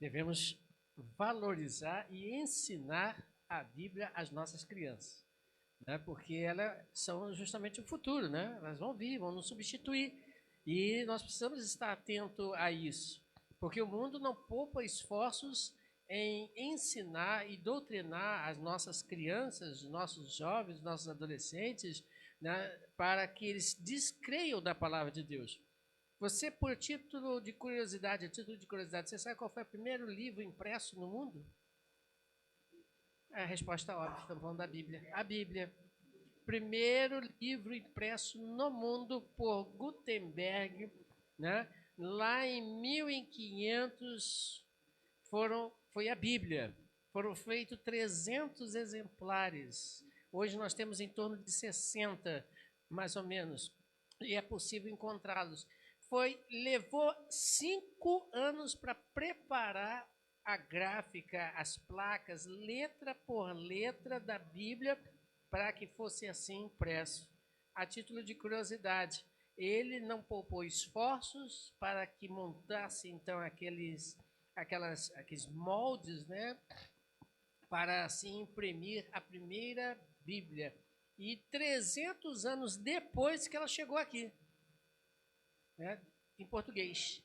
devemos valorizar e ensinar a Bíblia às nossas crianças, né? Porque elas são justamente o futuro, né? Elas vão vir, vão nos substituir. E nós precisamos estar atentos a isso, porque o mundo não poupa esforços em ensinar e doutrinar as nossas crianças, nossos jovens, nossos adolescentes, né, para que eles descreiam da palavra de Deus. Você, por título de curiosidade, você sabe qual foi o primeiro livro impresso no mundo? A resposta é óbvia, estamos falando da Bíblia. A Bíblia. Primeiro livro impresso no mundo por Gutenberg, né? Lá em 1500 foi a Bíblia. Foram feitos 300 exemplares. Hoje nós temos em torno de 60, mais ou menos, e é possível encontrá-los. Levou 5 anos para preparar a gráfica, as placas, letra por letra da Bíblia, para que fosse assim impresso. A título de curiosidade, ele não poupou esforços para que montasse então aqueles moldes, né, para assim imprimir a primeira Bíblia. E 300 anos depois que ela chegou aqui, né, em português.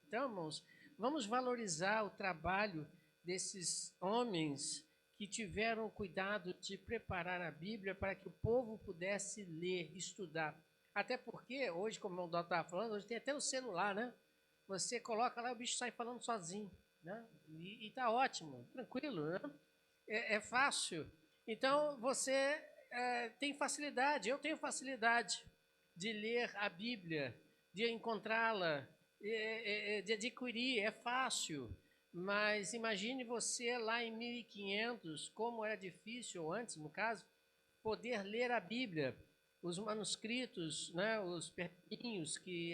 Então, irmãos, vamos valorizar o trabalho desses homens que tiveram cuidado de preparar a Bíblia para que o povo pudesse ler, estudar. Até porque, hoje, como o doutor estava falando, hoje tem até o celular, né? Você coloca lá, o bicho sai falando sozinho, né? E está ótimo, tranquilo, né? É fácil. Então, você tem facilidade, eu tenho facilidade de ler a Bíblia, de encontrá-la, de adquirir, é fácil. Mas imagine você lá em 1500, como era difícil antes, no caso, poder ler a Bíblia. Os manuscritos, né, os pergaminhos que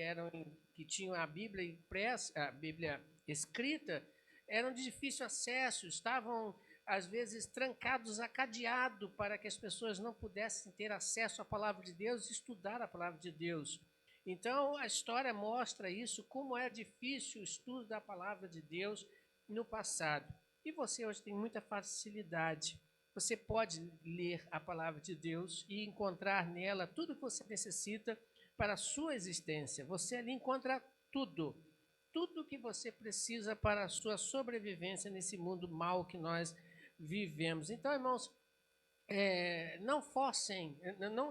tinham a Bíblia impressa, a Bíblia escrita, eram de difícil acesso, estavam às vezes trancados a cadeado para que as pessoas não pudessem ter acesso à palavra de Deus e estudar a palavra de Deus. Então, a história mostra isso, como é difícil o estudo da palavra de Deus no passado. E você hoje tem muita facilidade. Você pode ler a palavra de Deus e encontrar nela tudo o que você necessita para a sua existência. Você ali encontra tudo. Tudo que você precisa para a sua sobrevivência nesse mundo mau que nós vivemos. Então, irmãos, não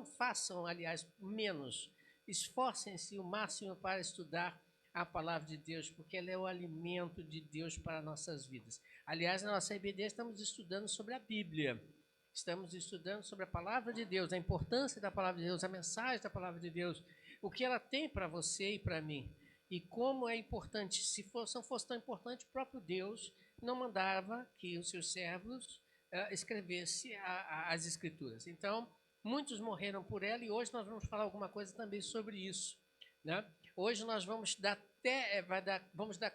façam, aliás, menos. Esforcem-se o máximo para estudar a palavra de Deus, porque ela é o alimento de Deus para nossas vidas. Aliás, na nossa IBD estamos estudando sobre a Bíblia. Estamos estudando sobre a palavra de Deus, a importância da palavra de Deus, a mensagem da palavra de Deus, o que ela tem para você e para mim. E como é importante, se não fosse tão importante, o próprio Deus não mandava que os seus servos escrevessem as Escrituras. Então, muitos morreram por ela e hoje nós vamos falar alguma coisa também sobre isso, né? Hoje nós vamos dar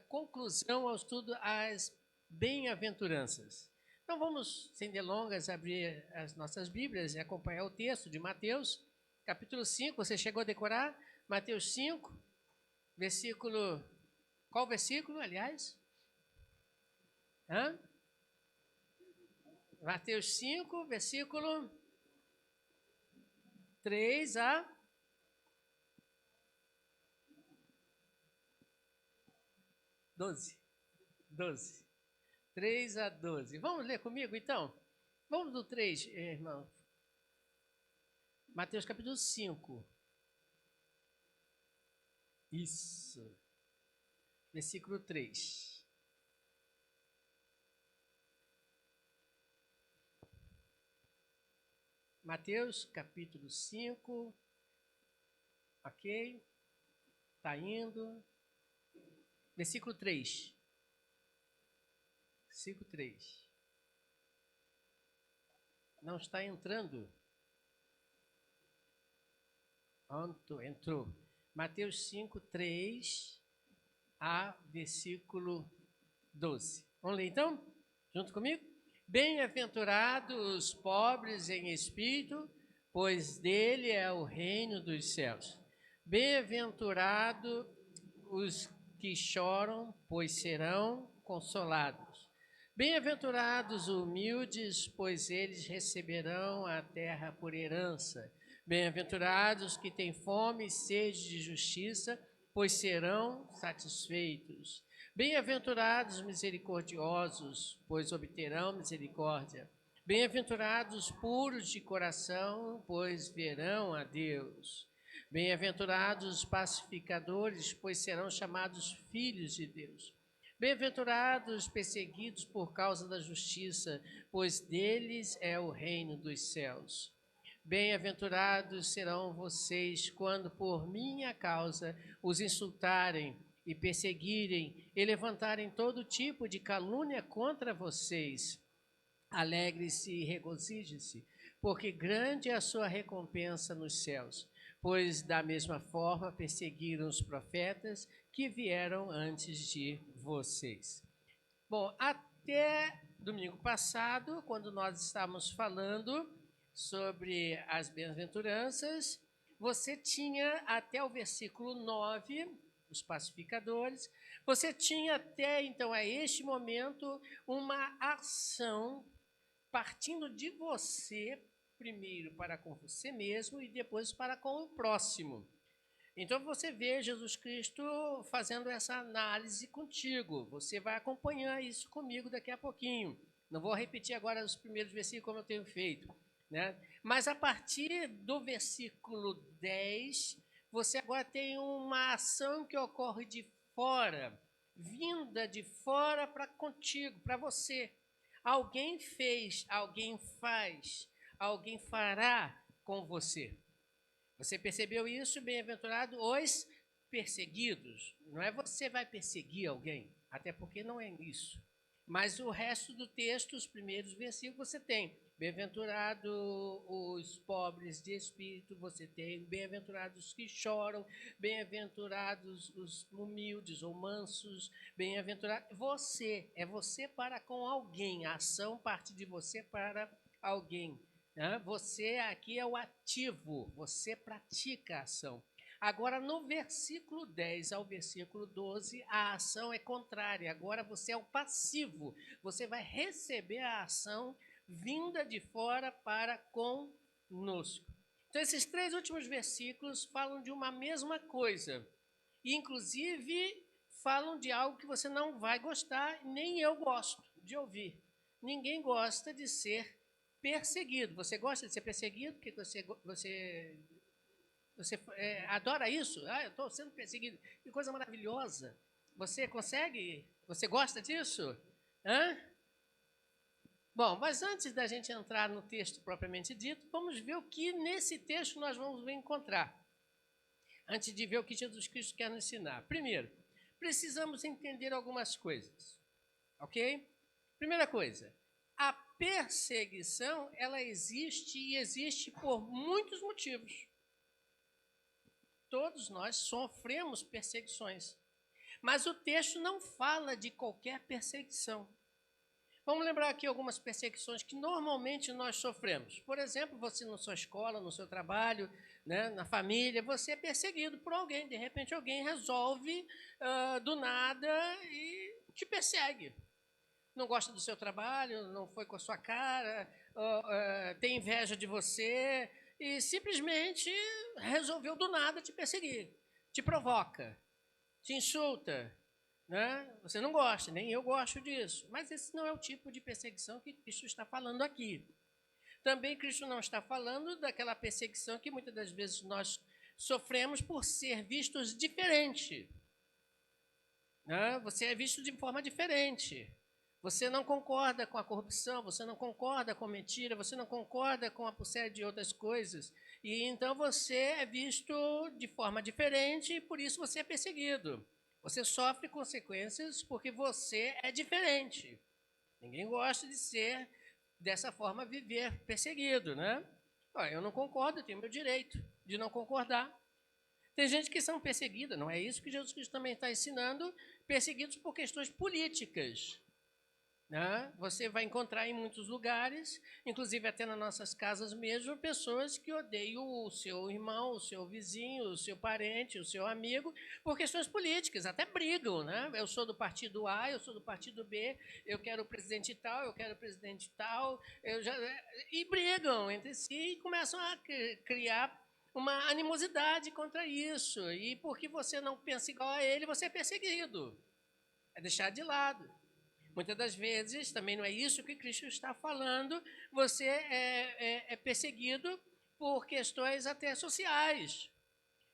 conclusão ao estudo às bem-aventuranças. Então vamos, sem delongas, abrir as nossas Bíblias e acompanhar o texto de Mateus, capítulo 5. Você chegou a decorar? Mateus 5, versículo... Qual versículo, aliás? Mateus 5, versículo 3 a 12. 3 a 12. Vamos ler comigo, então? Vamos do 3, irmão. Mateus capítulo 5. Isso. Versículo 3. Mateus capítulo 5. Ok? Está indo. Versículo 3. Versículo 3. Não está entrando. Entrou. Mateus 5, 3 a versículo 12. Vamos ler então? Junto comigo? Bem-aventurados os pobres em espírito, pois dele é o reino dos céus. Bem-aventurados os que choram, pois serão consolados. Bem-aventurados os humildes, pois eles receberão a terra por herança. Bem-aventurados que têm fome e sede de justiça, pois serão satisfeitos. Bem-aventurados misericordiosos, pois obterão misericórdia. Bem-aventurados puros de coração, pois verão a Deus. Bem-aventurados pacificadores, pois serão chamados filhos de Deus. Bem-aventurados perseguidos por causa da justiça, pois deles é o reino dos céus. Bem-aventurados serão vocês quando por minha causa os insultarem e perseguirem e levantarem todo tipo de calúnia contra vocês. Alegre-se e regozije-se, porque grande é a sua recompensa nos céus, pois da mesma forma perseguiram os profetas que vieram antes de vocês. Bom, até domingo passado, quando nós estávamos falando sobre as bem-aventuranças, você tinha até o versículo 9, os pacificadores, você tinha até então, a este momento, uma ação partindo de você, primeiro para com você mesmo e depois para com o próximo. Então você vê Jesus Cristo fazendo essa análise contigo. Você vai acompanhar isso comigo daqui a pouquinho. Não vou repetir agora os primeiros versículos como eu tenho feito, né? Mas a partir do versículo 10, você agora tem uma ação que ocorre de fora, vinda de fora para contigo, para você. Alguém fez, alguém faz, alguém fará com você. Você percebeu isso? Bem-aventurado os perseguidos. Não é você vai perseguir alguém, até porque não é isso. Mas o resto do texto, os primeiros versículos, você tem. Bem-aventurado os pobres de espírito, você tem. Bem-aventurados que choram, bem-aventurados os humildes ou mansos, bem-aventurado. Você, é você para com alguém. A ação parte de você para alguém. Você aqui é o ativo, você pratica a ação. Agora, no versículo 10 ao versículo 12, a ação é contrária. Agora você é o passivo. Você vai receber a ação vinda de fora para conosco. Então, esses 3 últimos versículos falam de uma mesma coisa. E, inclusive, falam de algo que você não vai gostar, nem eu gosto de ouvir. Ninguém gosta de ser perseguido. Você gosta de ser perseguido? Porque você adora isso? Ah, eu estou sendo perseguido. Que coisa maravilhosa. Você consegue? Você gosta disso? Hã? Bom, mas antes da gente entrar no texto propriamente dito, vamos ver o que nesse texto nós vamos encontrar. Antes de ver o que Jesus Cristo quer nos ensinar. Primeiro, precisamos entender algumas coisas. Ok? Primeira coisa, a perseguição, ela existe e existe por muitos motivos. Todos nós sofremos perseguições. Mas o texto não fala de qualquer perseguição. Vamos lembrar aqui algumas perseguições que normalmente nós sofremos. Por exemplo, você na sua escola, no seu trabalho, né, na família, você é perseguido por alguém. De repente alguém resolve do nada e te persegue. Não gosta do seu trabalho, não foi com a sua cara, tem inveja de você e simplesmente resolveu do nada te perseguir. Te provoca, te insulta, né? Você não gosta, nem eu gosto disso. Mas esse não é o tipo de perseguição que Cristo está falando aqui. Também Cristo não está falando daquela perseguição que muitas das vezes nós sofremos por ser vistos diferente. Né? Você é visto de forma diferente. Você não concorda com a corrupção, você não concorda com a mentira, você não concorda com a série de outras coisas. E então você é visto de forma diferente e por isso você é perseguido. Você sofre consequências porque você é diferente. Ninguém gosta de ser dessa forma, viver perseguido, né? Eu não concordo, eu tenho meu direito de não concordar. Tem gente que são perseguidas, não é isso que Jesus Cristo também está ensinando, perseguidos por questões políticas. né? Você vai encontrar em muitos lugares, inclusive até nas nossas casas mesmo, pessoas que odeiam o seu irmão, o seu vizinho, o seu parente, o seu amigo, por questões políticas, até brigam, né? Eu sou do partido A, eu sou do partido B, eu quero o presidente tal, eu quero o presidente tal, e brigam entre si e começam a criar uma animosidade contra isso. E porque você não pensa igual a ele, você é perseguido, é deixado de lado. Muitas das vezes, também não é isso que Cristo está falando, você é perseguido por questões até sociais.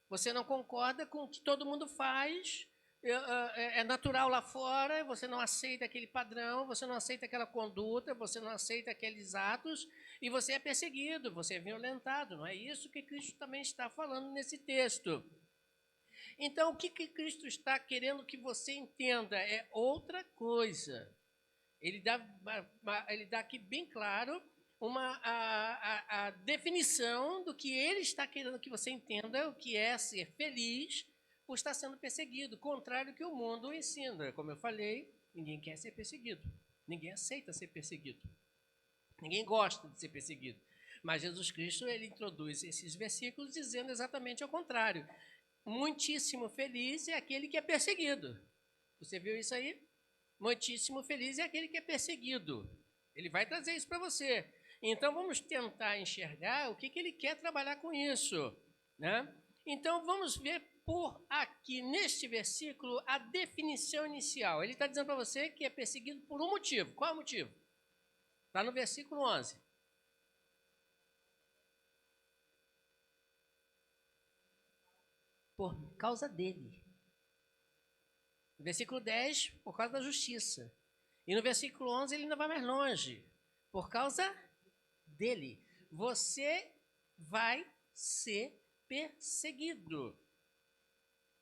Você não concorda com o que todo mundo faz, é natural lá fora, você não aceita aquele padrão, você não aceita aquela conduta, você não aceita aqueles atos, e você é perseguido, você é violentado. Não é isso que Cristo também está falando nesse texto. Então, o que Cristo está querendo que você entenda é outra coisa. Ele dá aqui bem claro a definição do que ele está querendo que você entenda, o que é ser feliz por estar sendo perseguido, contrário do que o mundo ensina. Como eu falei, ninguém quer ser perseguido, ninguém aceita ser perseguido, ninguém gosta de ser perseguido. Mas Jesus Cristo, ele introduz esses versículos dizendo exatamente ao contrário. Muitíssimo feliz é aquele que é perseguido. Você viu isso aí? Muitíssimo feliz é aquele que é perseguido. Ele vai trazer isso para você. Então vamos tentar enxergar o que ele quer trabalhar com isso, né? Então vamos ver por aqui neste versículo a definição inicial. Ele está dizendo para você que é perseguido por um motivo. Qual é o motivo? Está no versículo 11. Por causa dele. No versículo 10, por causa da justiça. E no versículo 11 ele ainda vai mais longe. Por causa dele. Você vai ser perseguido.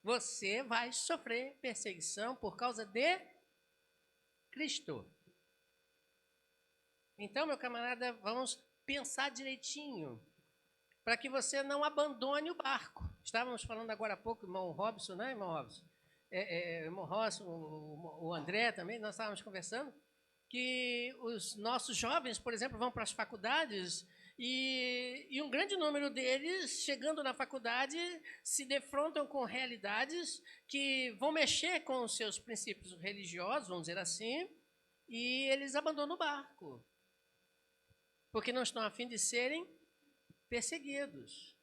Você vai sofrer perseguição por causa de Cristo. Então, meu camarada, vamos pensar direitinho para que você não abandone o barco. Estávamos falando agora há pouco, irmão Robson, né, irmão Robson? Irmão Robson, o André também, nós estávamos conversando, que os nossos jovens, por exemplo, vão para as faculdades e um grande número deles, chegando na faculdade, se defrontam com realidades que vão mexer com os seus princípios religiosos, vamos dizer assim, e eles abandonam o barco, porque não estão a fim de serem perseguidos.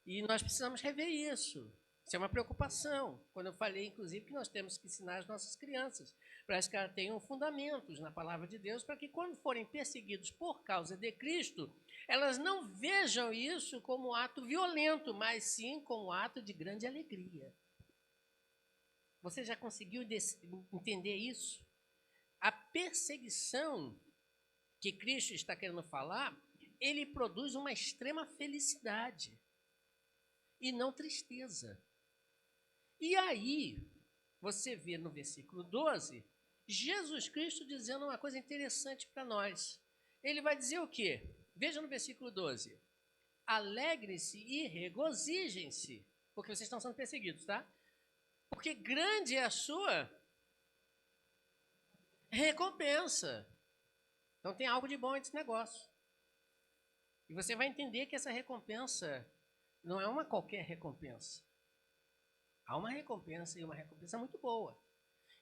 E nós precisamos rever isso. Isso é uma preocupação. Quando eu falei, inclusive, que nós temos que ensinar as nossas crianças para que elas tenham fundamentos na palavra de Deus, para que quando forem perseguidos por causa de Cristo, elas não vejam isso como ato violento, mas sim como ato de grande alegria. Você já conseguiu entender isso? A perseguição que Cristo está querendo falar, ele produz uma extrema felicidade e não tristeza. E aí, você vê no versículo 12, Jesus Cristo dizendo uma coisa interessante para nós. Ele vai dizer o quê? Veja no versículo 12. Alegrem-se e regozijem-se, porque vocês estão sendo perseguidos, tá? Porque grande é a sua recompensa. Então tem algo de bom nesse negócio. E você vai entender que essa recompensa não é uma qualquer recompensa. Há uma recompensa e uma recompensa muito boa.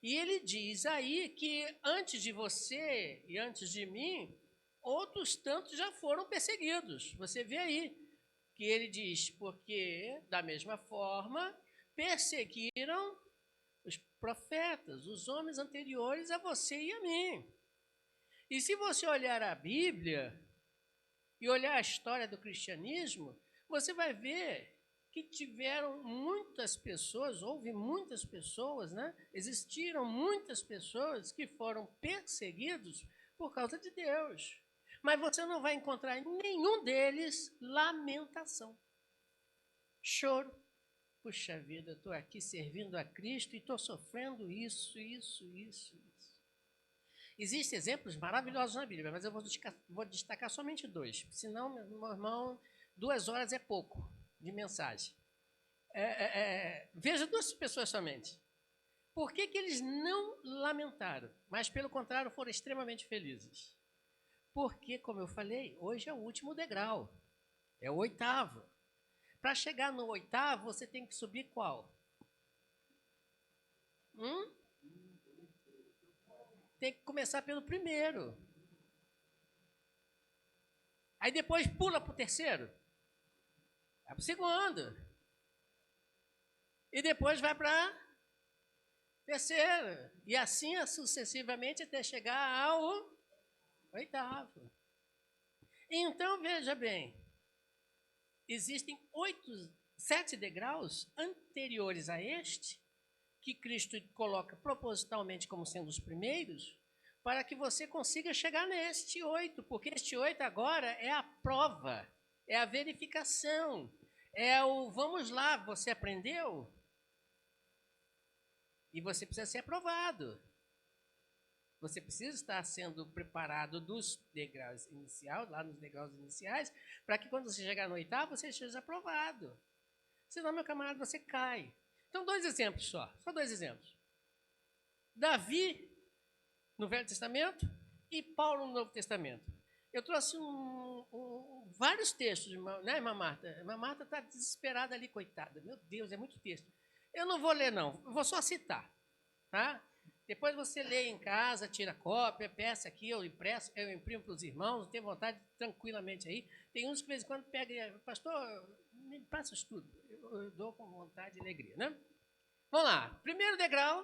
E ele diz aí que antes de você e antes de mim, outros tantos já foram perseguidos. Você vê aí que ele diz, porque da mesma forma perseguiram os profetas, os homens anteriores a você e a mim. E se você olhar a Bíblia e olhar a história do cristianismo, você vai ver que tiveram muitas pessoas, houve muitas pessoas, né? Existiram muitas pessoas que foram perseguidos por causa de Deus. Mas você não vai encontrar em nenhum deles lamentação, choro. Puxa vida, estou aqui servindo a Cristo e estou sofrendo isso. Existem exemplos maravilhosos na Bíblia, mas eu vou destacar somente dois. Senão, meu irmão, 2 horas é pouco de mensagem. Veja 2 pessoas somente. Por que eles não lamentaram, mas pelo contrário foram extremamente felizes? Porque, como eu falei, hoje é o último degrau, é o 8º. Para chegar no 8º, você tem que subir qual? Tem que começar pelo primeiro. Aí depois pula para o terceiro. Vai para o segundo. E depois vai para terceiro. E assim sucessivamente até chegar ao 8º. Então, veja bem. Existem 7 degraus anteriores a este, que Cristo coloca propositalmente como sendo os primeiros, para que você consiga chegar neste 8, porque este 8 agora é a prova, é a verificação, é o vamos lá, você aprendeu? E você precisa ser aprovado. Você precisa estar sendo preparado dos degraus iniciais, lá nos degraus iniciais, para que quando você chegar no 8º, você esteja aprovado. Senão, meu camarada, você cai. Então, 2 exemplos só 2 exemplos. Davi, no Velho Testamento, e Paulo no Novo Testamento. Eu trouxe vários textos, né, irmã Marta? A irmã Marta está desesperada ali, coitada. Meu Deus, é muito texto. Eu não vou ler, não. Eu vou só citar, tá? Depois você lê em casa, tira cópia, peça aqui, eu imprimo para os irmãos, não tem vontade, tranquilamente aí. Tem uns que de vez em quando pegam, pastor, me passa isso tudo. Eu dou com vontade e alegria, né? Vamos lá. Primeiro degrau.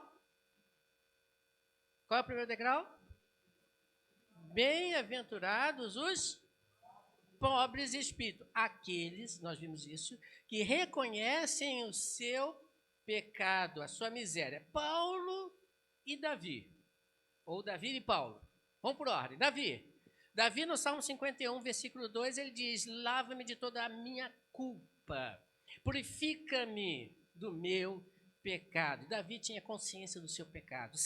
Qual é o primeiro degrau? Bem-aventurados os pobres de espírito. Aqueles, nós vimos isso, que reconhecem o seu pecado, a sua miséria. Paulo e Davi. Ou Davi e Paulo. Vamos por ordem. Davi, no Salmo 51, versículo 2, ele diz: lava-me de toda a minha culpa, purifica-me do meu pecado. Davi tinha consciência do seu pecado.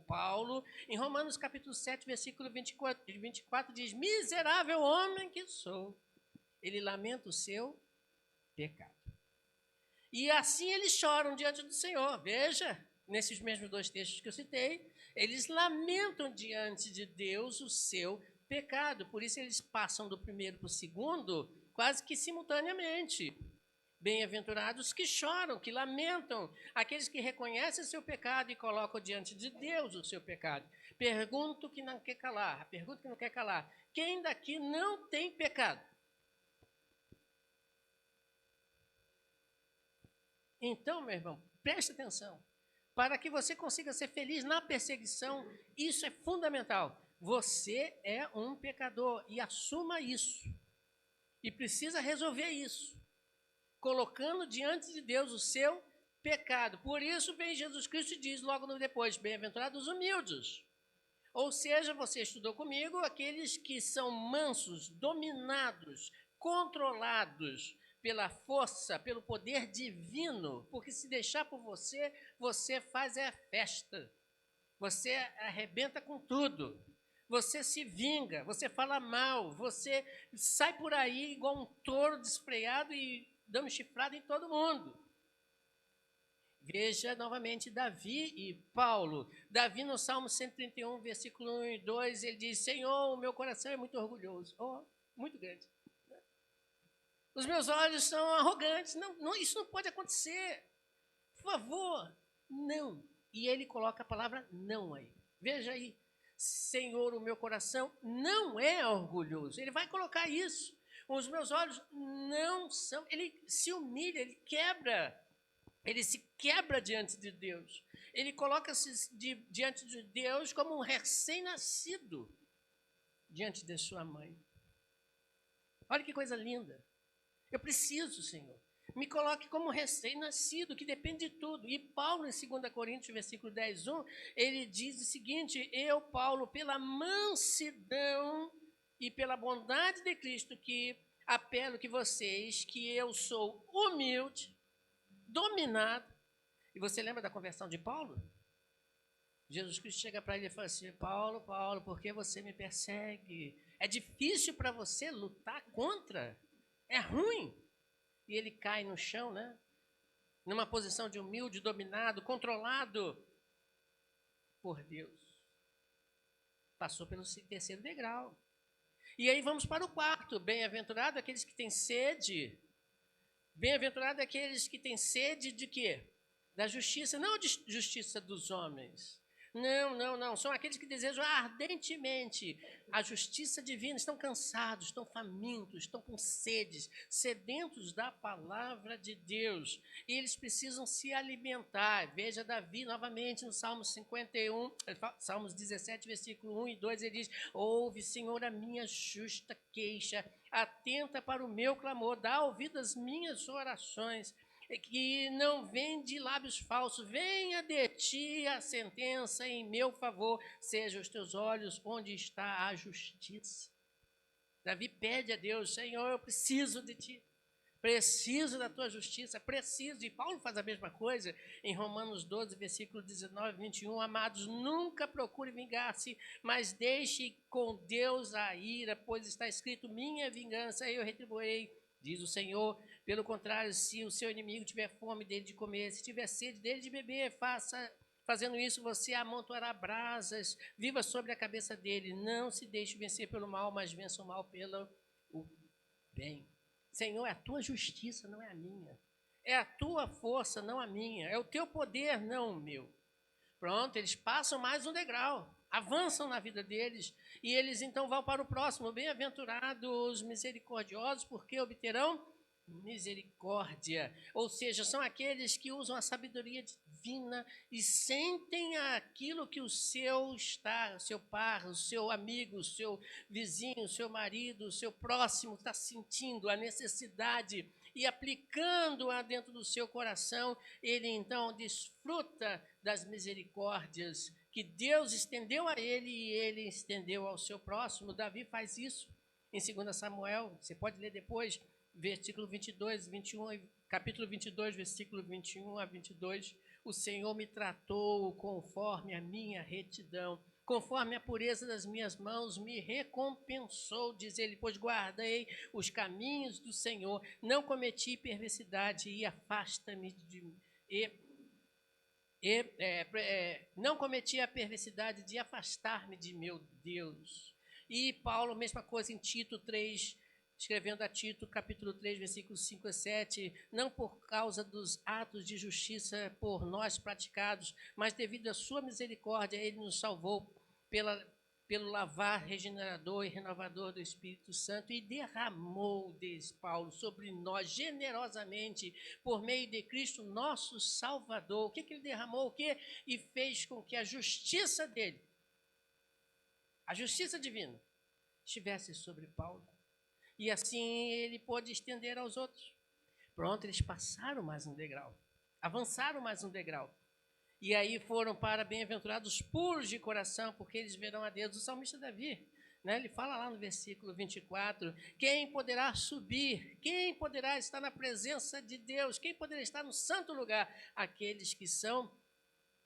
Paulo, em Romanos capítulo 7, versículo 24 diz: miserável homem que sou. Ele lamenta o seu pecado. E assim eles choram diante do Senhor. Veja, nesses mesmos 2 textos que eu citei, eles lamentam diante de Deus o seu pecado. Por isso eles passam do primeiro para o segundo quase que simultaneamente. Bem-aventurados que choram, que lamentam, aqueles que reconhecem o seu pecado e colocam diante de Deus o seu pecado. Pergunta que não quer calar. Quem daqui não tem pecado? Então, meu irmão, preste atenção. Para que você consiga ser feliz na perseguição, isso é fundamental. Você é um pecador e assuma isso. E precisa resolver isso, colocando diante de Deus o seu pecado. Por isso vem Jesus Cristo e diz logo depois: bem-aventurados os humildes. Ou seja, você estudou comigo, aqueles que são mansos, dominados, controlados pela força, pelo poder divino, porque se deixar por você, você faz festa, você arrebenta com tudo, você se vinga, você fala mal, você sai por aí igual um touro desfreado e dando chifrada em todo mundo. Veja novamente Davi e Paulo. Davi no Salmo 131, versículo 1 e 2, ele diz: Senhor, o meu coração é muito orgulhoso, muito grande. Os meus olhos são arrogantes. Não, isso não pode acontecer. Por favor, não. E ele coloca a palavra não aí. Veja aí. Senhor, o meu coração não é orgulhoso. Ele vai colocar isso. Os meus olhos não são. Ele se humilha, ele quebra. Ele se quebra diante de Deus. Ele coloca-se diante de Deus como um recém-nascido diante de sua mãe. Olha que coisa linda. Eu preciso, Senhor. Me coloque como recém-nascido, que depende de tudo. E Paulo, em 2 Coríntios, versículo 10, 1, ele diz o seguinte: eu, Paulo, pela mansidão e pela bondade de Cristo, que apelo que vocês, que eu sou humilde, dominado. E você lembra da conversão de Paulo? Jesus Cristo chega para ele e fala assim: Paulo, Paulo, por que você me persegue? É difícil para você lutar contra? É ruim. E ele cai no chão, né? numa posição de humilde, dominado, controlado por Deus. Passou pelo terceiro degrau. E aí vamos para o quarto. Bem-aventurado aqueles que têm sede. Bem-aventurado aqueles que têm sede de quê? Da justiça, não de justiça dos homens. Não. São aqueles que desejam ardentemente a justiça divina. Estão cansados, estão famintos, estão com sedes, sedentos da palavra de Deus. E eles precisam se alimentar. Veja Davi novamente no Salmo 51, Salmos 17, versículo 1 e 2, ele diz: ouve, Senhor, a minha justa queixa, atenta para o meu clamor, dá ouvido às minhas orações, que não vem de lábios falsos, venha de ti a sentença em meu favor, sejam os teus olhos onde está a justiça. Davi pede a Deus: Senhor, eu preciso de ti, preciso da tua justiça, preciso. E Paulo faz a mesma coisa em Romanos 12, versículo 19 e 21. Amados, nunca procure vingar-se, mas deixe com Deus a ira, pois está escrito: minha vingança eu retribuirei, diz o Senhor. Pelo contrário, se o seu inimigo tiver fome dele de comer, se tiver sede dele de beber, fazendo isso, você amontoará brasas, viva sobre a cabeça dele. Não se deixe vencer pelo mal, mas vença o mal pelo bem. Senhor, é a tua justiça, não é a minha. É a tua força, não a minha. É o teu poder, não o meu. Pronto, eles passam mais um degrau, avançam na vida deles, e eles então vão para o próximo. Bem-aventurados os misericordiosos, porque obterão misericórdia. Ou seja, são aqueles que usam a sabedoria divina e sentem aquilo que o seu par, o seu amigo, o seu vizinho, o seu marido, o seu próximo está sentindo, a necessidade, e aplicando-a dentro do seu coração, ele então desfruta das misericórdias que Deus estendeu a ele e ele estendeu ao seu próximo. Davi faz isso em 2 Samuel, você pode ler depois, versículo 22, 21, capítulo 22, versículo 21 a 22. O Senhor me tratou conforme a minha retidão, conforme a pureza das minhas mãos, me recompensou, diz ele, pois guardei os caminhos do Senhor, não cometi perversidade e afasta-me de mim. Não cometi a perversidade de afastar-me de meu Deus. E Paulo, mesma coisa em Tito 3, escrevendo a Tito, capítulo 3, versículos 5 a 7, não por causa dos atos de justiça por nós praticados, mas devido à sua misericórdia, ele nos salvou pelo lavar regenerador e renovador do Espírito Santo e derramou, diz Paulo, sobre nós generosamente, por meio de Cristo, nosso Salvador. O que ele derramou? O que? E fez com que a justiça dele, a justiça divina, estivesse sobre Paulo. E assim ele pôde estender aos outros. Pronto, eles passaram mais um degrau, avançaram mais um degrau. E aí foram para bem-aventurados puros de coração, porque eles verão a Deus. O salmista Davi, né, ele fala lá no versículo 24, quem poderá subir? Quem poderá estar na presença de Deus? Quem poderá estar no santo lugar? Aqueles que são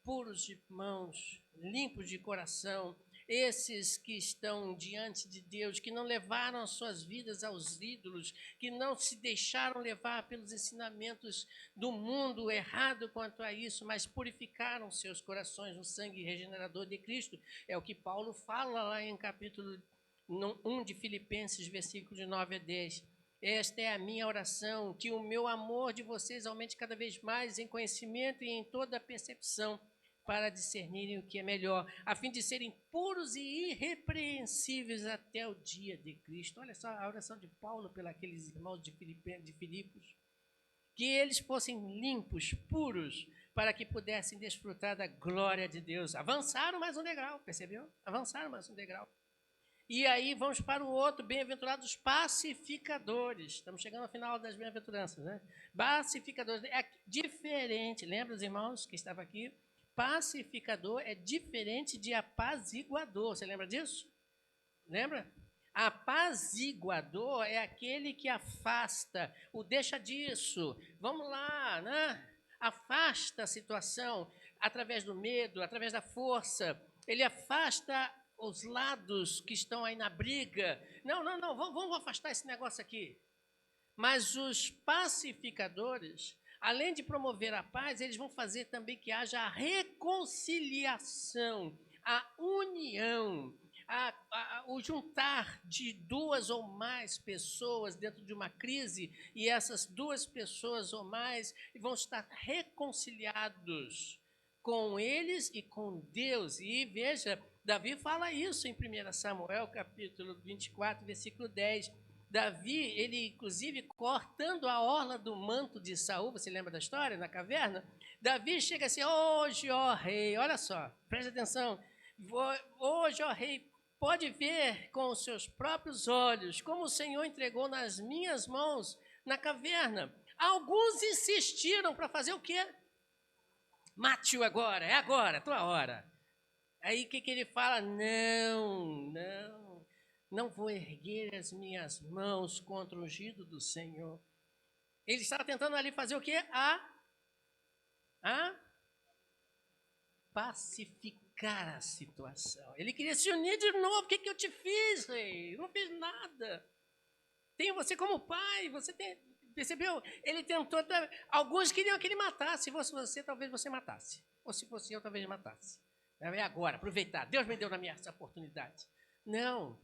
puros de mãos, limpos de coração, esses que estão diante de Deus, que não levaram as suas vidas aos ídolos, que não se deixaram levar pelos ensinamentos do mundo errado quanto a isso, mas purificaram seus corações no sangue regenerador de Cristo. É o que Paulo fala lá em capítulo 1 de Filipenses, versículos de 9 a 10. Esta é a minha oração, que o meu amor de vocês aumente cada vez mais em conhecimento e em toda a percepção, para discernirem o que é melhor, a fim de serem puros e irrepreensíveis até o dia de Cristo. Olha só a oração de Paulo pelos aqueles irmãos de Filipos, que eles fossem limpos, puros, para que pudessem desfrutar da glória de Deus. Avançaram mais um degrau, percebeu? Avançaram mais um degrau. E aí vamos para o outro, bem-aventurados pacificadores. Estamos chegando ao final das bem-aventuranças, né? Pacificadores, é diferente, lembra os irmãos que estavam aqui? Pacificador é diferente de apaziguador. Você lembra disso? Lembra? Apaziguador é aquele que afasta, o deixa disso. Vamos lá, né? Afasta a situação através do medo, através da força. Ele afasta os lados que estão aí na briga. Não, vamos afastar esse negócio aqui. Mas os pacificadores além de promover a paz, eles vão fazer também que haja a reconciliação, a união, o juntar de duas ou mais pessoas dentro de uma crise, e essas duas pessoas ou mais vão estar reconciliados com eles e com Deus. E veja, Davi fala isso em 1 Samuel, capítulo 24, versículo 10. Davi, ele inclusive cortando a orla do manto de Saul, você lembra da história, na caverna? Davi chega assim, hoje, ó rei, olha só, preste atenção, hoje, ó rei, pode ver com os seus próprios olhos como o Senhor entregou nas minhas mãos na caverna. Alguns insistiram para fazer o quê? Mate-o agora, é agora, é tua hora. Aí o que ele fala? Não vou erguer as minhas mãos contra o ungido do Senhor. Ele estava tentando ali fazer o quê? A pacificar a situação. Ele queria se unir de novo. O que eu te fiz, rei? Eu não fiz nada. Tenho você como pai, você tem... Percebeu? Ele tentou... Alguns queriam que ele matasse. Se fosse você, talvez você matasse. Ou se fosse eu, talvez matasse. É agora, aproveitar. Deus me deu na minha essa oportunidade. Não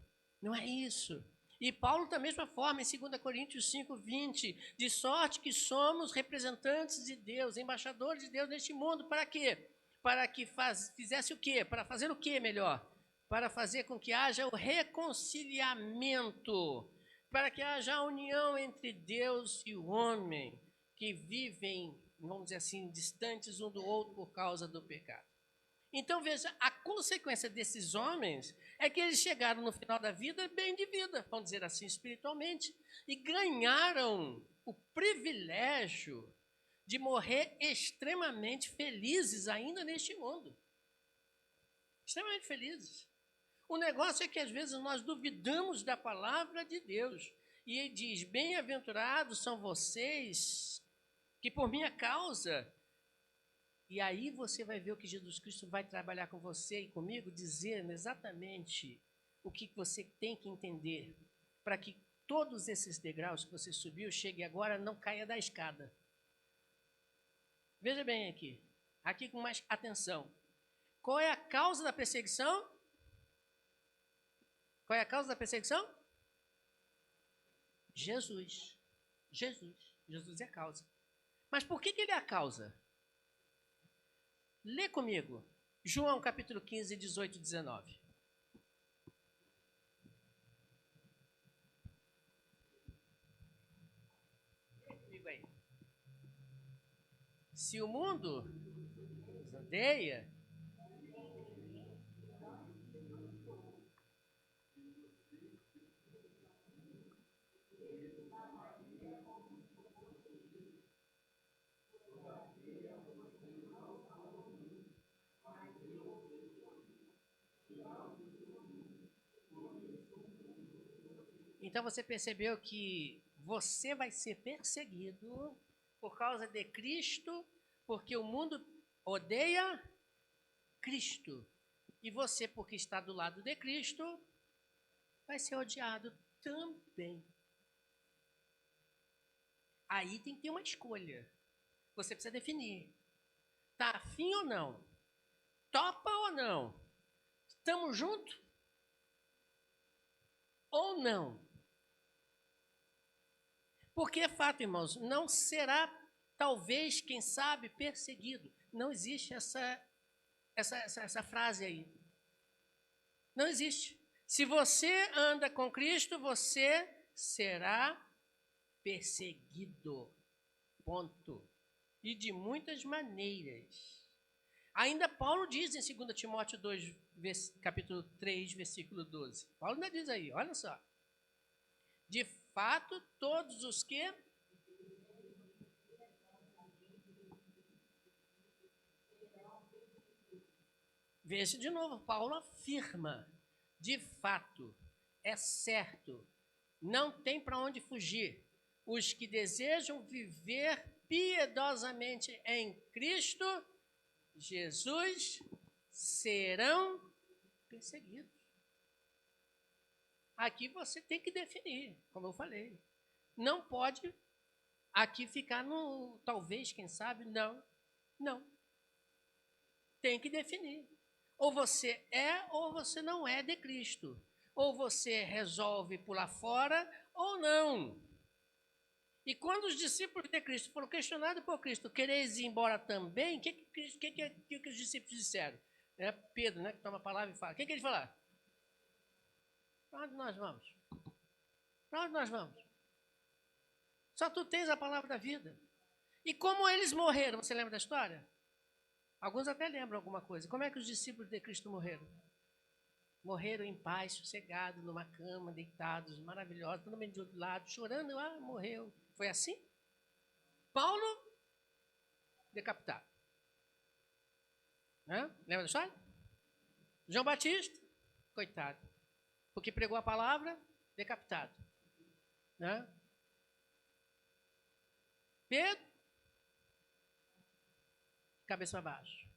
é isso. E Paulo, da mesma forma, em 2 Coríntios 5, 20, de sorte que somos representantes de Deus, embaixadores de Deus neste mundo. Para quê? Para que fizesse o quê? Para fazer o quê melhor? Para fazer com que haja o reconciliamento, para que haja a união entre Deus e o homem, que vivem, vamos dizer assim, distantes um do outro por causa do pecado. Então, veja, a consequência desses homens é que eles chegaram no final da vida bem de vida, vamos dizer assim, espiritualmente, e ganharam o privilégio de morrer extremamente felizes ainda neste mundo. Extremamente felizes. O negócio é que às vezes nós duvidamos da palavra de Deus. E ele diz, bem-aventurados são vocês que por minha causa... E aí você vai ver o que Jesus Cristo vai trabalhar com você e comigo, dizendo exatamente o que você tem que entender, para que todos esses degraus que você subiu, chegue agora, não caia da escada. Veja bem aqui com mais atenção. Qual é a causa da perseguição? Qual é a causa da perseguição? Jesus. Jesus é a causa. Mas por que ele é a causa? Lê comigo, João capítulo 15, 18 e 19. Lê comigo aí. Se o mundo nos odeia, então você percebeu que você vai ser perseguido por causa de Cristo, porque o mundo odeia Cristo. E você, porque está do lado de Cristo, vai ser odiado também. Aí tem que ter uma escolha. Você precisa definir. Tá afim ou não? Topa ou não? Estamos juntos? Ou não? Porque é fato, irmãos, não será, talvez, quem sabe, perseguido. Não existe essa frase aí. Não existe. Se você anda com Cristo, você será perseguido. Ponto. E de muitas maneiras. Ainda Paulo diz em 2 Timóteo 2, capítulo 3, versículo 12. Paulo ainda diz aí, olha só. De fato, todos os que... Veja de novo, Paulo afirma, de fato, é certo, não tem para onde fugir. Os que desejam viver piedosamente em Cristo Jesus serão perseguidos. Aqui você tem que definir, como eu falei. Não pode aqui ficar no talvez, quem sabe, não. Tem que definir. Ou você é ou você não é de Cristo. Ou você resolve pular fora ou não. E quando os discípulos de Cristo foram questionados por Cristo, quereis ir embora também, o que os discípulos disseram? Pedro, que toma a palavra e fala. O que eles falaram? Para onde nós vamos? Para onde nós vamos? Só tu tens a palavra da vida. E como eles morreram, você lembra da história? Alguns até lembram alguma coisa. Como é que os discípulos de Cristo morreram? Morreram em paz, sossegados, numa cama, deitados, maravilhosos, todo mundo de outro lado, chorando, morreu. Foi assim? Paulo, decapitado. Lembra da história? João Batista, coitado. Porque pregou a palavra, decapitado. Pedro, cabeça abaixo.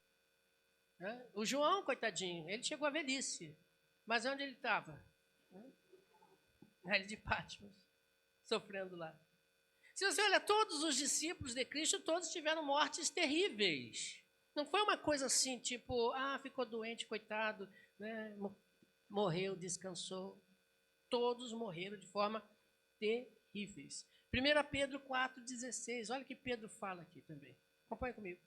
O João, coitadinho, ele chegou à velhice. Mas onde ele estava? Na ilha de Patmos, sofrendo lá. Se você olha, todos os discípulos de Cristo, todos tiveram mortes terríveis. Não foi uma coisa assim, tipo, ficou doente, coitado, morreu, descansou. Todos morreram de forma terríveis. 1 Pedro 4,16, olha o que Pedro fala aqui também. Acompanha comigo.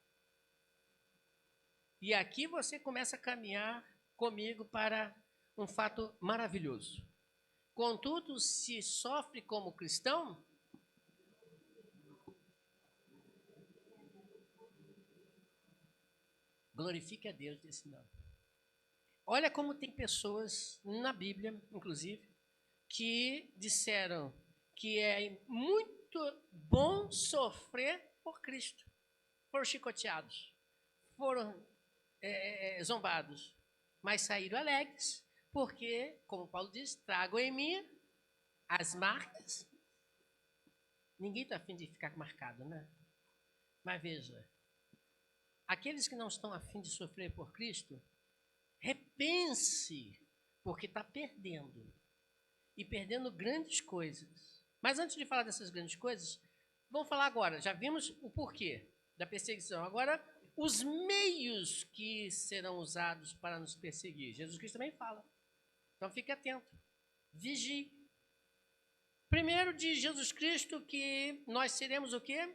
E aqui você começa a caminhar comigo para um fato maravilhoso. Contudo, se sofre como cristão, glorifique a Deus desse nome. Olha como tem pessoas na Bíblia, inclusive, que disseram que é muito bom sofrer por Cristo. Foram chicoteados, foram zombados, mas saíram alegres, porque, como Paulo diz, tragam em mim as marcas. Ninguém está afim de ficar marcado, né? Mas veja, aqueles que não estão afim de sofrer por Cristo, repense, porque está perdendo. E perdendo grandes coisas. Mas antes de falar dessas grandes coisas, vamos falar agora. Já vimos o porquê da perseguição. Agora, os meios que serão usados para nos perseguir. Jesus Cristo também fala. Então fique atento. Vigie. Primeiro diz Jesus Cristo que nós seremos o quê?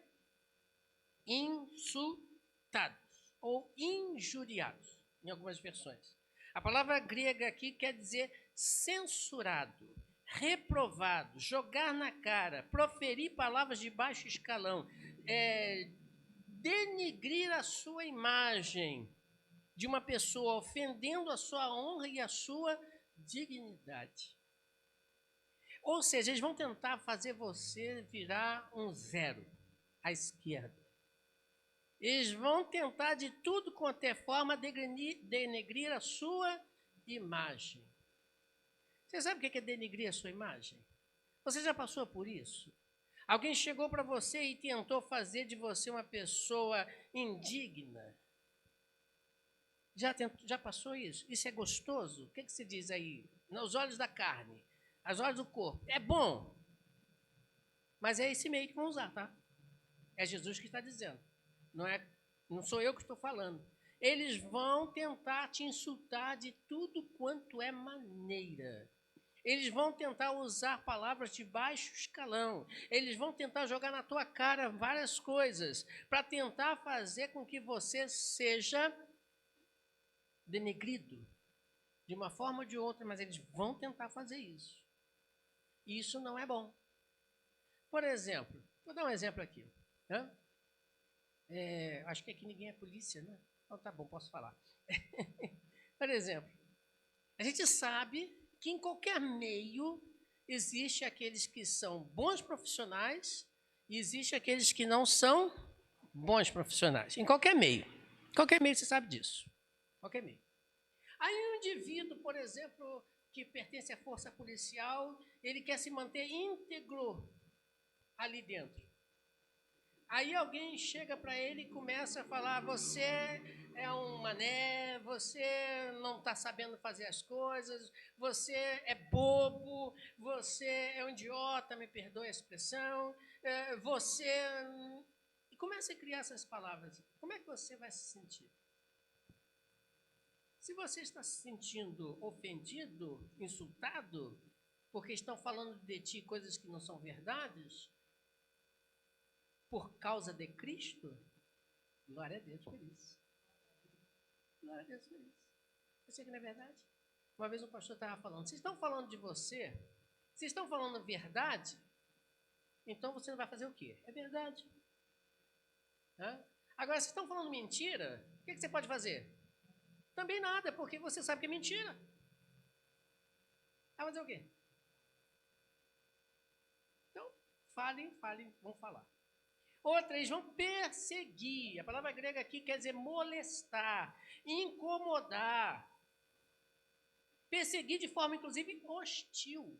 Insultados ou injuriados, em algumas versões. A palavra grega aqui quer dizer censurado, reprovado, jogar na cara, proferir palavras de baixo escalão, denigrir a sua imagem de uma pessoa, ofendendo a sua honra e a sua dignidade. Ou seja, eles vão tentar fazer você virar um zero à esquerda. Eles vão tentar de tudo quanto é forma denegrir a sua imagem. Você sabe o que é denegrir a sua imagem? Você já passou por isso? Alguém chegou para você e tentou fazer de você uma pessoa indigna? Já passou isso? Isso é gostoso? O que se diz aí? Nos olhos da carne, aos olhos do corpo. É bom. Mas é esse meio que vão usar, tá? É Jesus que está dizendo. Não sou eu que estou falando. Eles vão tentar te insultar de tudo quanto é maneira. Eles vão tentar usar palavras de baixo escalão. Eles vão tentar jogar na tua cara várias coisas para tentar fazer com que você seja denegrido de uma forma ou de outra, mas eles vão tentar fazer isso. E isso não é bom. Por exemplo, vou dar um exemplo aqui. Acho que aqui ninguém é polícia, né? Então tá bom, posso falar. Por exemplo, a gente sabe que em qualquer meio existe aqueles que são bons profissionais e existe aqueles que não são bons profissionais. Em qualquer meio. Qualquer meio você sabe disso. Qualquer meio. Aí um indivíduo, por exemplo, que pertence à força policial, ele quer se manter íntegro ali dentro. Aí alguém chega para ele e começa a falar: você é um mané, você não está sabendo fazer as coisas, você é bobo, você é um idiota, me perdoe a expressão, você. E começa a criar essas palavras. Como é que você vai se sentir? Se você está se sentindo ofendido, insultado, porque estão falando de ti coisas que não são verdades, por causa de Cristo, glória a Deus por isso. Glória a Deus por isso. Eu sei que não é verdade. Uma vez um pastor estava falando, vocês estão falando de você? Vocês estão falando verdade? Então você não vai fazer o quê? É verdade. Hã? Agora, vocês estão falando mentira? O que você pode fazer? Também nada, porque você sabe que é mentira. Vai fazer o quê? Então, falem, vão falar. Outra, eles vão perseguir. A palavra grega aqui quer dizer molestar, incomodar. Perseguir de forma, inclusive, hostil.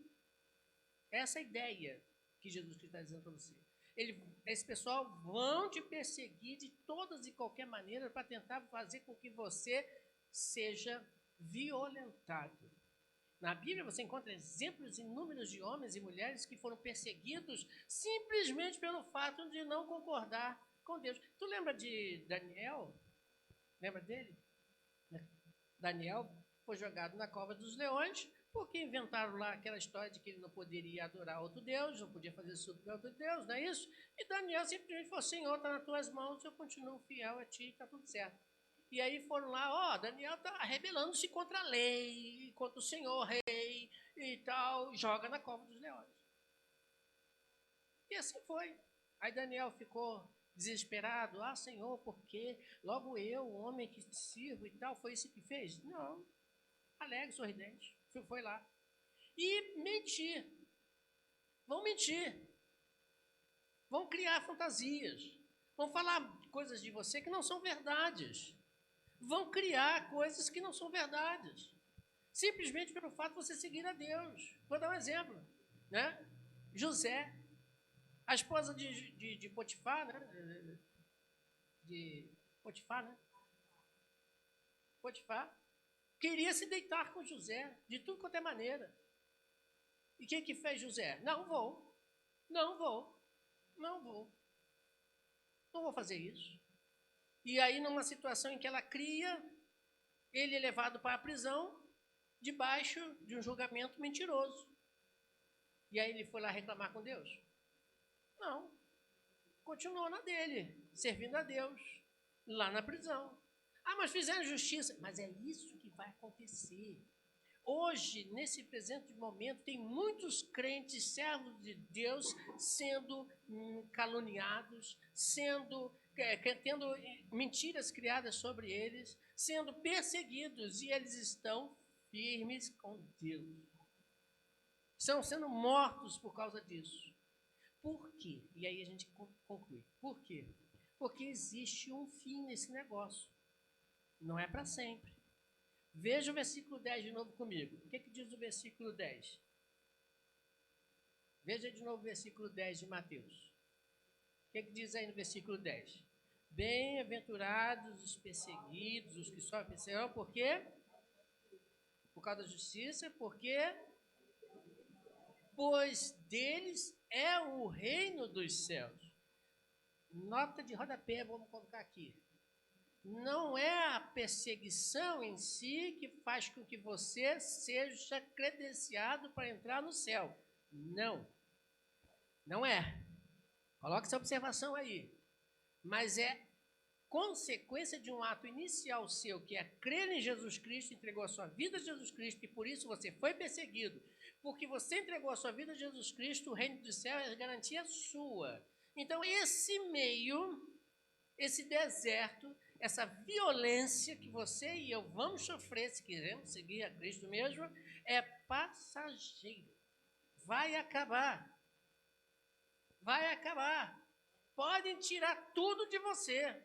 Essa é a ideia que Jesus Cristo está dizendo para você. Esse pessoal vão te perseguir de todas e qualquer maneira para tentar fazer com que você seja violentado. Na Bíblia você encontra exemplos inúmeros de homens e mulheres que foram perseguidos simplesmente pelo fato de não concordar com Deus. Tu lembra de Daniel? Lembra dele? Daniel foi jogado na cova dos leões porque inventaram lá aquela história de que ele não poderia adorar outro Deus, não podia fazer súplica a outro Deus, não é isso? E Daniel simplesmente falou: Senhor, está nas tuas mãos, eu continuo fiel a ti, está tudo certo. E aí foram lá, Daniel está rebelando-se contra a lei, contra o Senhor rei e tal, joga na cova dos leões. E assim foi. Aí Daniel ficou desesperado: Senhor, por quê? Logo eu, o homem que te sirvo e tal, foi isso que fez? Não. Alegre, sorridente, foi lá. E mentir. Vão mentir. Vão criar fantasias. Vão falar coisas de você que não são verdades. Vão criar coisas que não são verdades. Simplesmente pelo fato de você seguir a Deus. Vou dar um exemplo. Né? José, a esposa de Potifar, né? De Potifar, né? Potifar queria se deitar com José, de tudo quanto é maneira. E o que fez José? Não vou fazer isso. E aí, numa situação em que ela cria, ele é levado para a prisão, debaixo de um julgamento mentiroso. E aí ele foi lá reclamar com Deus? Não. Continuou na dele, servindo a Deus, lá na prisão. Mas fizeram justiça. Mas é isso que vai acontecer. Hoje, nesse presente momento, tem muitos crentes, servos de Deus, sendo caluniados, tendo mentiras criadas sobre eles, sendo perseguidos, e eles estão firmes com Deus. Estão sendo mortos por causa disso. Por quê? E aí a gente conclui. Por quê? Porque existe um fim nesse negócio. Não é para sempre. Veja o versículo 10 de novo comigo. O que diz o versículo 10? Veja de novo o versículo 10 de Mateus. O que diz aí no versículo 10? Bem-aventurados os perseguidos, os que sofrem perseguição, por quê? Por causa da justiça, porque pois deles é o reino dos céus. Nota de rodapé, vamos colocar aqui. Não é a perseguição em si que faz com que você seja credenciado para entrar no céu. Não. Não é. Coloque essa observação aí. Mas é consequência de um ato inicial seu, que é crer em Jesus Cristo, entregou a sua vida a Jesus Cristo, e por isso você foi perseguido. Porque você entregou a sua vida a Jesus Cristo, o reino do céu é garantia sua. Então, esse meio, esse deserto, essa violência que você e eu vamos sofrer se quisermos seguir a Cristo mesmo, é passageiro. Vai acabar. Vai acabar. Podem tirar tudo de você.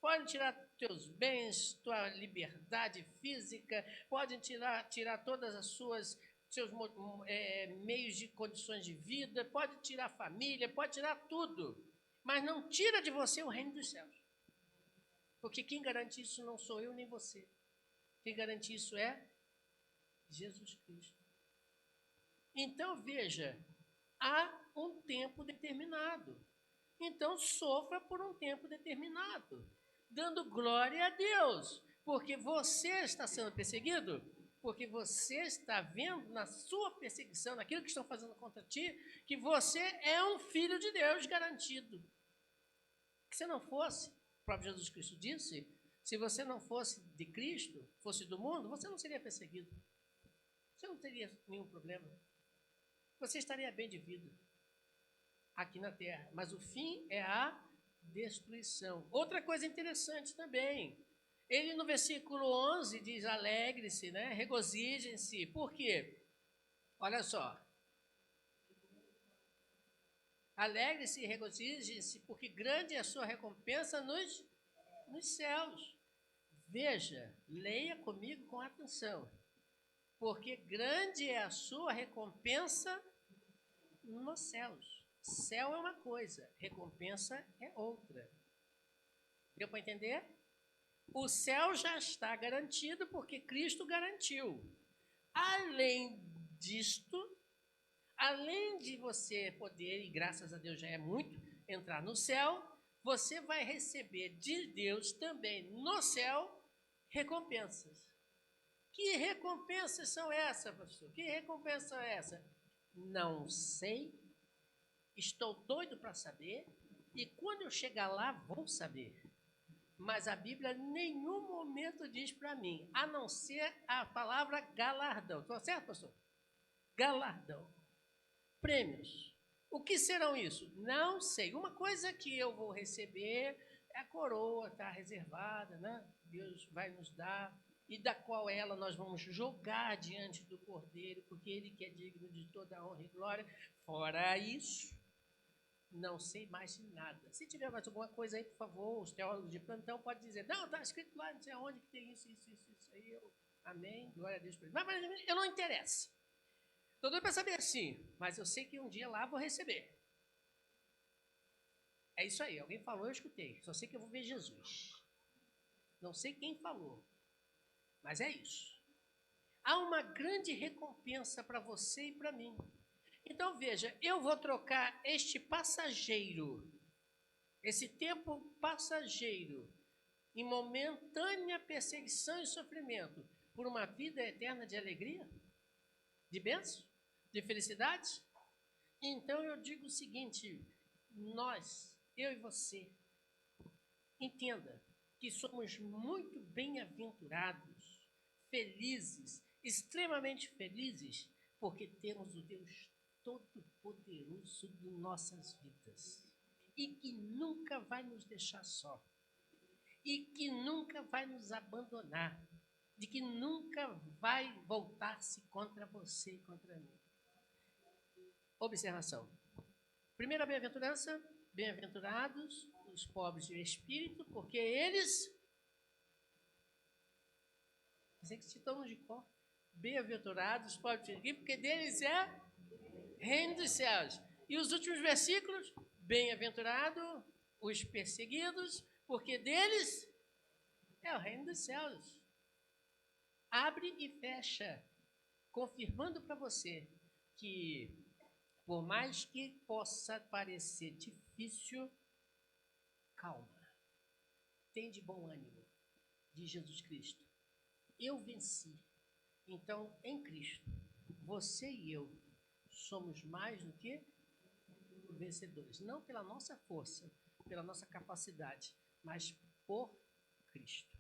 Podem tirar teus bens, tua liberdade física, podem tirar todas as seus meios de condições de vida, pode tirar a família, pode tirar tudo. mas não tira de você o reino dos céus. Porque quem garante isso não sou eu nem você. Quem garante isso é Jesus Cristo. Então, veja, há um tempo determinado. Então, sofra por um tempo determinado, dando glória a Deus, porque você está sendo perseguido, porque você está vendo na sua perseguição, naquilo que estão fazendo contra ti, que você é um filho de Deus garantido. Que se não fosse, o próprio Jesus Cristo disse, se você não fosse de Cristo, fosse do mundo, você não seria perseguido. Você não teria nenhum problema. Você estaria bem de vida aqui na terra, mas o fim é a destruição. Outra coisa interessante também, ele no versículo 11 diz, alegre-se, né? Regozijem-se. Por quê? Olha só. Alegre-se e regozijem-se, porque grande é a sua recompensa nos céus. Veja, leia comigo com atenção. Porque grande é a sua recompensa nos céus. Céu é uma coisa, recompensa é outra. Deu para entender? O céu já está garantido porque Cristo garantiu. Além disto, além de você poder, e graças a Deus já é muito, entrar no céu, você vai receber de Deus também no céu recompensas. Que recompensas são essas, pastor? Que recompensa é essa? Não sei. Estou doido para saber, e quando eu chegar lá, vou saber. Mas a Bíblia em nenhum momento diz para mim, a não ser a palavra galardão. Estou certo, pastor? Galardão. Prêmios. O que serão isso? Não sei. Uma coisa que eu vou receber é a coroa, está reservada, né? Deus vai nos dar, e da qual ela nós vamos jogar diante do Cordeiro, porque Ele que é digno de toda a honra e glória. Fora isso, não sei mais nada. Se tiver mais alguma coisa aí, por favor, os teólogos de plantão podem dizer, não, está escrito lá, não sei aonde que tem isso aí. Amém, glória a Deus por isso. Mas eu não interessa. Estou doido para saber assim, mas eu sei que um dia lá vou receber. É isso aí, alguém falou, eu escutei. Só sei que eu vou ver Jesus. Não sei quem falou, mas é isso. Há uma grande recompensa para você e para mim. Então veja, eu vou trocar este passageiro, esse tempo passageiro, em momentânea perseguição e sofrimento, por uma vida eterna de alegria, de bênção, de felicidade? Então eu digo o seguinte, nós, eu e você, entenda que somos muito bem-aventurados, felizes, extremamente felizes, porque temos o Deus Todo-Poderoso de nossas vidas e que nunca vai nos deixar só e que nunca vai nos abandonar, de que nunca vai voltar-se contra você e contra mim. Observação. Primeira bem-aventurança, bem-aventurados os pobres de espírito, porque eles, sei que citamos de cor, bem-aventurados os pobres de espírito, porque deles é reino dos céus. E os últimos versículos, bem-aventurado os perseguidos, porque deles é o reino dos céus. Abre e fecha, confirmando para você que, por mais que possa parecer difícil, calma, tem de bom ânimo, de Jesus Cristo. Eu venci. Então, em Cristo, você e eu somos mais do que vencedores. Não pela nossa força, pela nossa capacidade, mas por Cristo.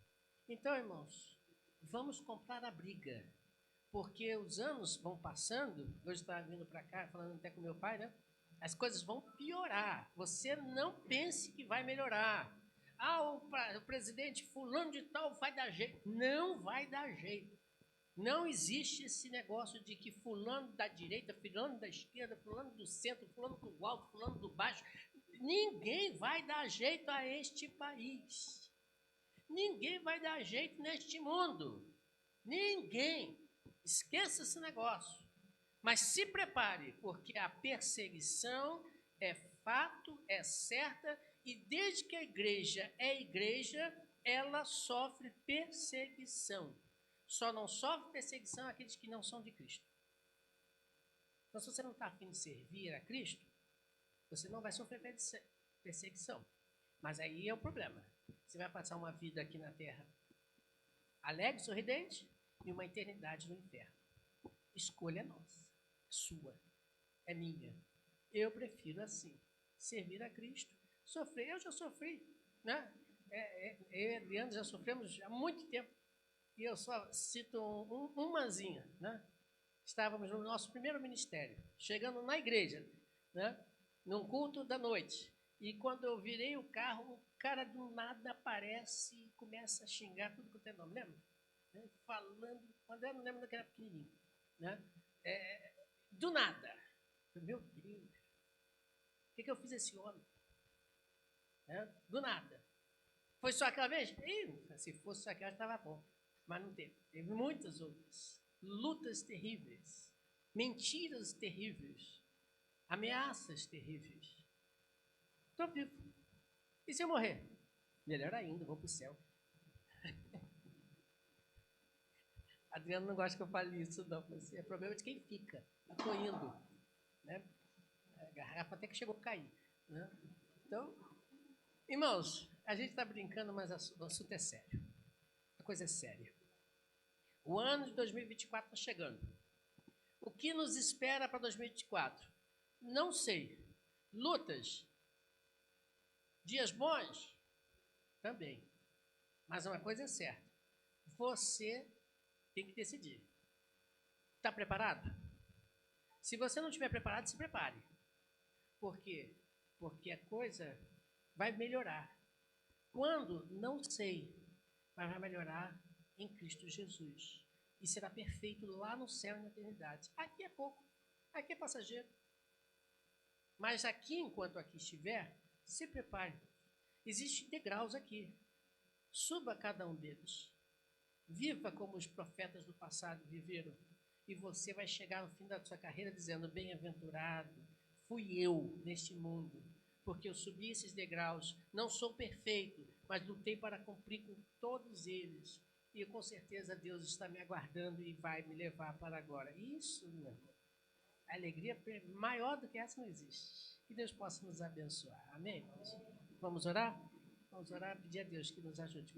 Então, irmãos, vamos comprar a briga, porque os anos vão passando. Hoje estava vindo para cá, falando até com meu pai, né? As coisas vão piorar. Você não pense que vai melhorar. O presidente fulano de tal vai dar jeito. Não vai dar jeito. Não existe esse negócio de que fulano da direita, fulano da esquerda, fulano do centro, fulano do alto, fulano do baixo. Ninguém vai dar jeito a este país. Ninguém vai dar jeito neste mundo. Ninguém. Esqueça esse negócio. Mas se prepare, porque a perseguição é fato, é certa, e desde que a igreja é igreja, ela sofre perseguição. Só não sofre perseguição aqueles que não são de Cristo. Então, se você não está afim de servir a Cristo, você não vai sofrer perseguição. Mas aí é o problema. Você vai passar uma vida aqui na terra alegre, sorridente, e uma eternidade no inferno. Escolha é nossa, é sua, é minha. Eu prefiro assim, servir a Cristo, sofrer. Eu já sofri, né? Eu e Adriano já sofremos há muito tempo. E eu só cito umazinha, né? Estávamos no nosso primeiro ministério, chegando na igreja, né? Num culto da noite. E quando eu virei o carro, o cara do nada aparece e começa a xingar tudo que eu tenho nome, lembra? Falando, quando eu não lembro daquele era pequenininho, né? Do nada. Meu Deus, o que eu fiz a esse homem? Do nada. Foi só aquela vez? Se fosse só aquela, estava bom. Mas não teve. Teve muitas outras. Lutas terríveis. Mentiras terríveis. Ameaças terríveis. Estou vivo. E se eu morrer? Melhor ainda, vou para o céu. Adriano não gosta que eu fale isso, não. É problema de quem fica. Estou indo. Né? A garrafa até que chegou a cair. Né? Então, irmãos, a gente está brincando, mas o assunto é sério. A coisa é séria. O ano de 2024 está chegando. O que nos espera para 2024? Não sei. Lutas. Dias bons? Também. Mas uma coisa é certa. Você tem que decidir. Está preparado? Se você não estiver preparado, se prepare. Por quê? Porque a coisa vai melhorar. Quando? Não sei. Mas vai melhorar em Cristo Jesus. E será perfeito lá no céu e na eternidade. Aqui é pouco. Aqui é passageiro. Mas aqui, enquanto aqui estiver, se prepare. Existem degraus aqui. Suba cada um deles. Viva como os profetas do passado viveram. E você vai chegar no fim da sua carreira dizendo: bem-aventurado fui eu neste mundo, porque eu subi esses degraus. Não sou perfeito, mas lutei para cumprir com todos eles. E com certeza Deus está me aguardando e vai me levar para agora. Isso, meu irmão, a alegria maior do que essa não existe. Que Deus possa nos abençoar. Amém? Vamos orar? Vamos orar, pedir a Deus que nos ajude.